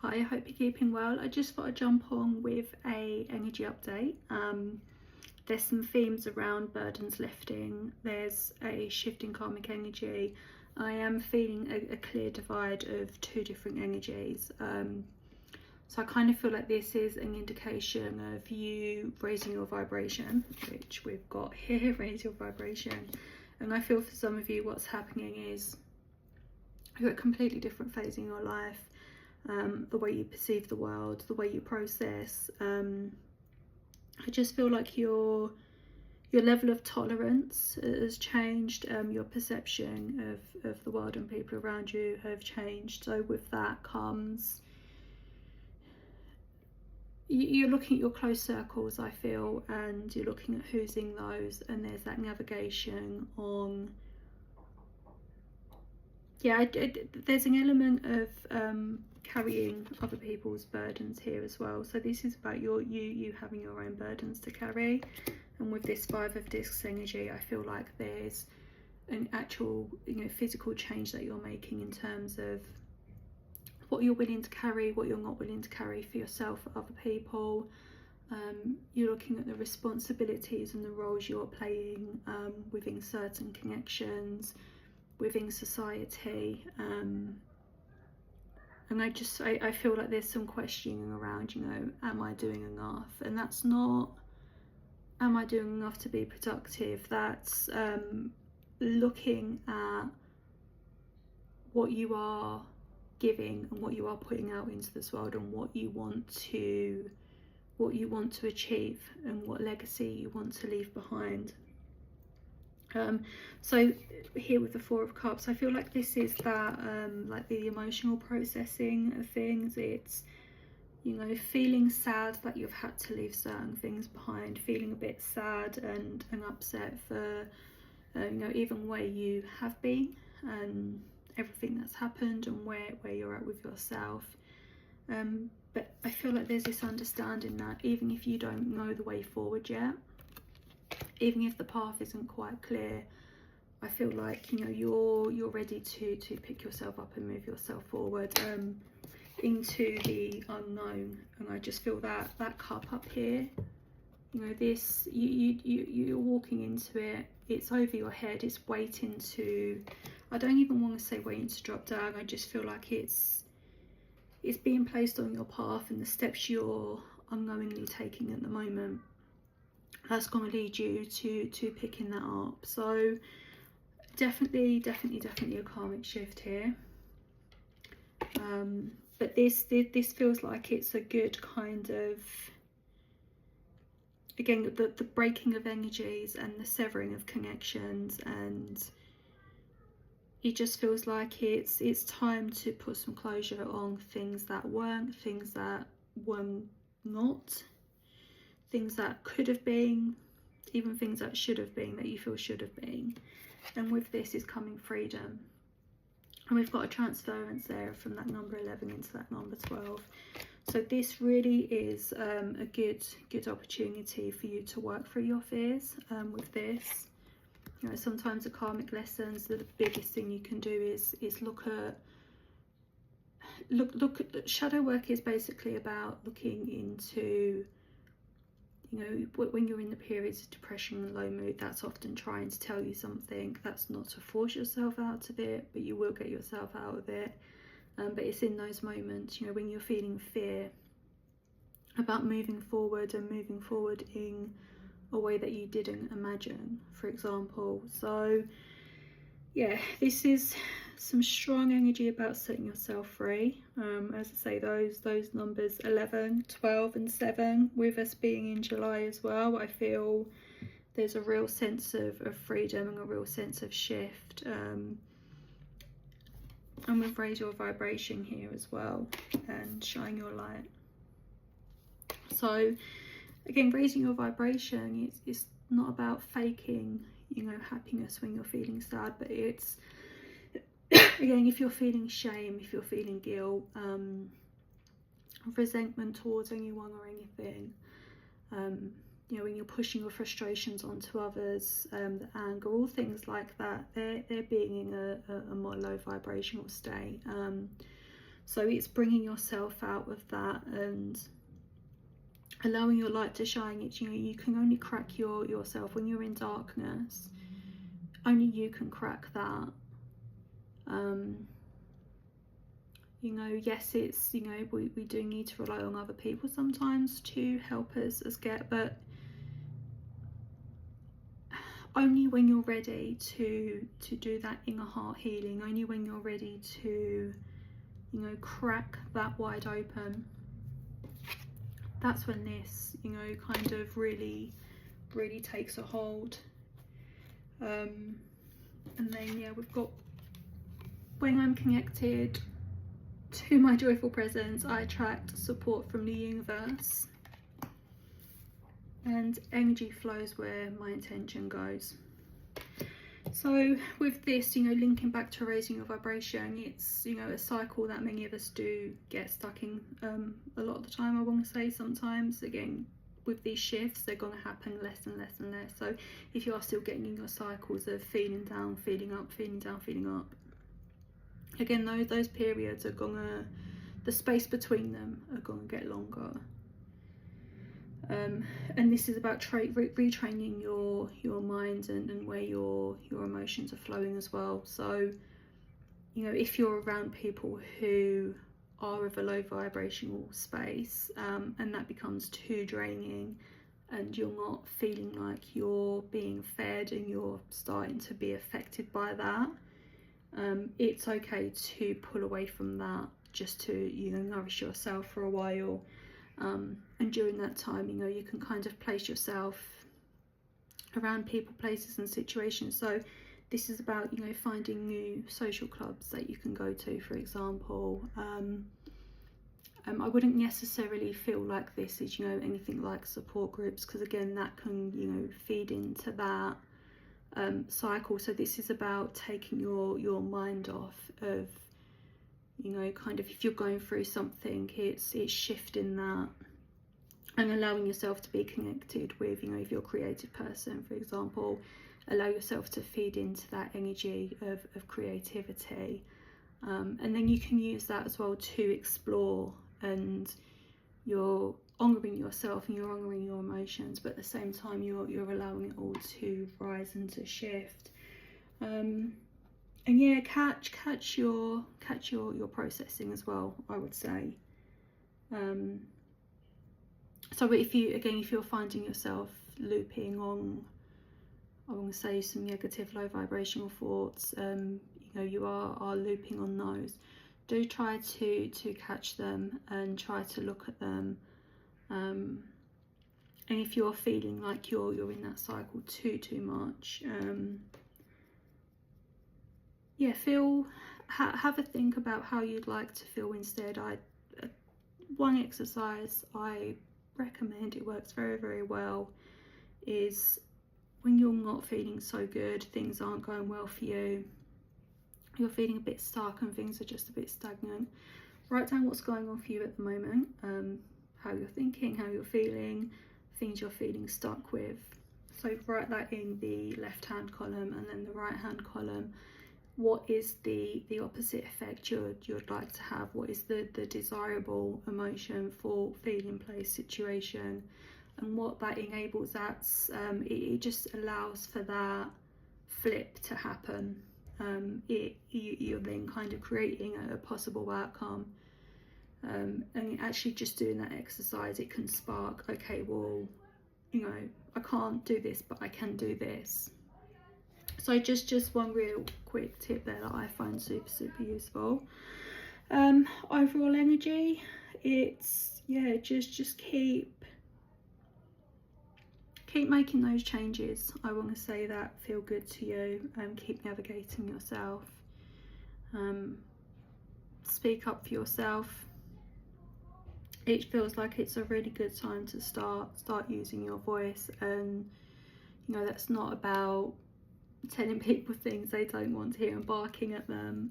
Hi, I hope you're keeping well. I just thought I'd jump on with a energy update. There's some themes around burdens lifting. There's a shift in karmic energy. I am feeling a clear divide of two different energies. So I kind of feel like this is an indication of you raising your vibration, which we've got here, raise your vibration. And I feel for some of you what's happening is you're at a completely different phase in your life. The way you perceive the world, the way you process. I just feel like your level of tolerance has changed. Your perception of the world and people around you have changed. So with that comes, you're looking at your close circles, I feel, and you're looking at who's in those, and there's that navigation on. Yeah, there's an element of carrying other people's burdens here as well. So this is about you having your own burdens to carry. And with this 5 of Discs energy, I feel like there's an actual, physical change that you're making in terms of what you're willing to carry, what you're not willing to carry for yourself, for other people. You're looking at the responsibilities and the roles you're playing within certain connections, within society, and I feel like there's some questioning around, am I doing enough? And that's not, am I doing enough to be productive? That's looking at what you are giving and what you are putting out into this world, and what you want to achieve, and what legacy you want to leave behind. So here with the 4 of Cups, I feel like this is that like the emotional processing of things. It's feeling sad that you've had to leave certain things behind, feeling a bit sad and upset for even where you have been and everything that's happened, and where you're at with yourself. But I feel like there's this understanding that even if you don't know the way forward yet, even if the path isn't quite clear, I feel like you're ready to pick yourself up and move yourself forward into the unknown. And I just feel that cup up here, this you're walking into it. It's over your head. It's waiting to, I don't even want to say waiting to drop down. I just feel like it's being placed on your path, and the steps you're unknowingly taking at the moment, that's going to lead you to picking that up. So definitely a karmic shift here. But this feels like it's a good kind of, again, the breaking of energies and the severing of connections, and it just feels like it's time to put some closure on things that weren't, things that were not, things that could have been, even things that should have been, that you feel should have been. And with this is coming freedom. And we've got a transference there from that number 11 into that number 12. So this really is a good opportunity for you to work through your fears with this. Sometimes the karmic lessons, the biggest thing you can do is look at shadow work. Is basically about looking into, when you're in the periods of depression and low mood, that's often trying to tell you something. That's not to force yourself out of it, but you will get yourself out of it. But it's in those moments, when you're feeling fear about moving forward, and moving forward in a way that you didn't imagine, for example. So yeah, this is some strong energy about setting yourself free. As I say, those numbers 11, 12 and 7, with us being in July as well, I feel there's a real sense of freedom and a real sense of shift. And we've raised your vibration here as well, and shine your light. So again, raising your vibration, it's not about faking happiness when you're feeling sad, but it's, again, if you're feeling shame, if you're feeling guilt, resentment towards anyone or anything, when you're pushing your frustrations onto others, the anger, all things like that, they're being in a more low vibrational state. So it's bringing yourself out of that and allowing your light to shine. It's, you know, you can only crack yourself when you're in darkness. Only you can crack that. You know, yes, it's, you know, we do need to rely on other people sometimes to help us get, but only when you're ready to do that inner heart healing, only when you're ready to, you know, crack that wide open, that's when this, you know, kind of really takes a hold. And then, yeah, we've got, when I'm connected to my joyful presence, I attract support from the universe, and energy flows where my intention goes. So with this, you know, linking back to raising your vibration, it's, you know, a cycle that many of us do get stuck in a lot of the time, I want to say. Sometimes, again, with these shifts, they're going to happen less and less and less. So if you are still getting in your cycles of feeling down, feeling up, feeling down, feeling up, again, those periods are gonna, the space between them are gonna get longer. And this is about retraining your mind and where your emotions are flowing as well. So, you know, if you're around people who are of a low vibrational space, and that becomes too draining, and you're not feeling like you're being fed and you're starting to be affected by that, it's okay to pull away from that, just to, you know, nourish yourself for a while. And during that time, you know, you can kind of place yourself around people, places and situations. So this is about, you know, finding new social clubs that you can go to, for example. I wouldn't necessarily feel like this is, you know, anything like support groups, because again, that can, you know, feed into that cycle. So this is about taking your mind off of, you know, kind of, if you're going through something, it's shifting that and allowing yourself to be connected with, you know, if you're a creative person, for example, allow yourself to feed into that energy of creativity, and then you can use that as well to explore, and you're honouring yourself and you're honouring your emotions, but at the same time you're allowing it all to rise and to shift. And yeah, catch your processing as well, I would say. So if you're finding yourself looping on, I want to say, some negative low vibrational thoughts, you know, you are looping on those, do try to catch them and try to look at them. And if you're feeling like you're in that cycle too much, yeah, have a think about how you'd like to feel instead. One exercise I recommend, it works very, very well, is when you're not feeling so good, things aren't going well for you, you're feeling a bit stuck and things are just a bit stagnant, write down what's going on for you at the moment, how you're thinking, how you're feeling, things you're feeling stuck with. So write that in the left hand column, and then the right hand column, what is the opposite effect you'd like to have, what is the desirable emotion for feeling, place, situation, and what that enables. That's it just allows for that flip to happen. You're then kind of creating a possible outcome, and actually just doing that exercise, it can spark, okay, well, you know, I can't do this, but I can do this. So just one real quick tip there that I find super useful. Overall energy, it's, yeah, just keep making those changes, I want to say, that feel good to you, and keep navigating yourself. Speak up for yourself. It feels like it's a really good time to start using your voice, and you know, that's not about telling people things they don't want to hear and barking at them.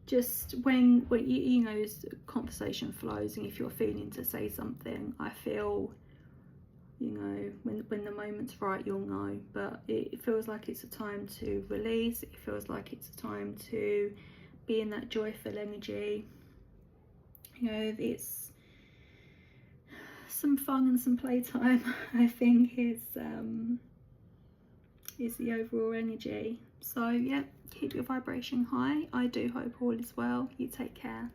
Just when you know, as conversation flows, and if you're feeling to say something, I feel, you know, when the moment's right, you'll know. But it feels like it's a time to release. It feels like it's a time to be in that joyful energy. You know, it's some fun and some playtime, I think, is the overall energy. So yeah, keep your vibration high. I do hope all is well. You take care.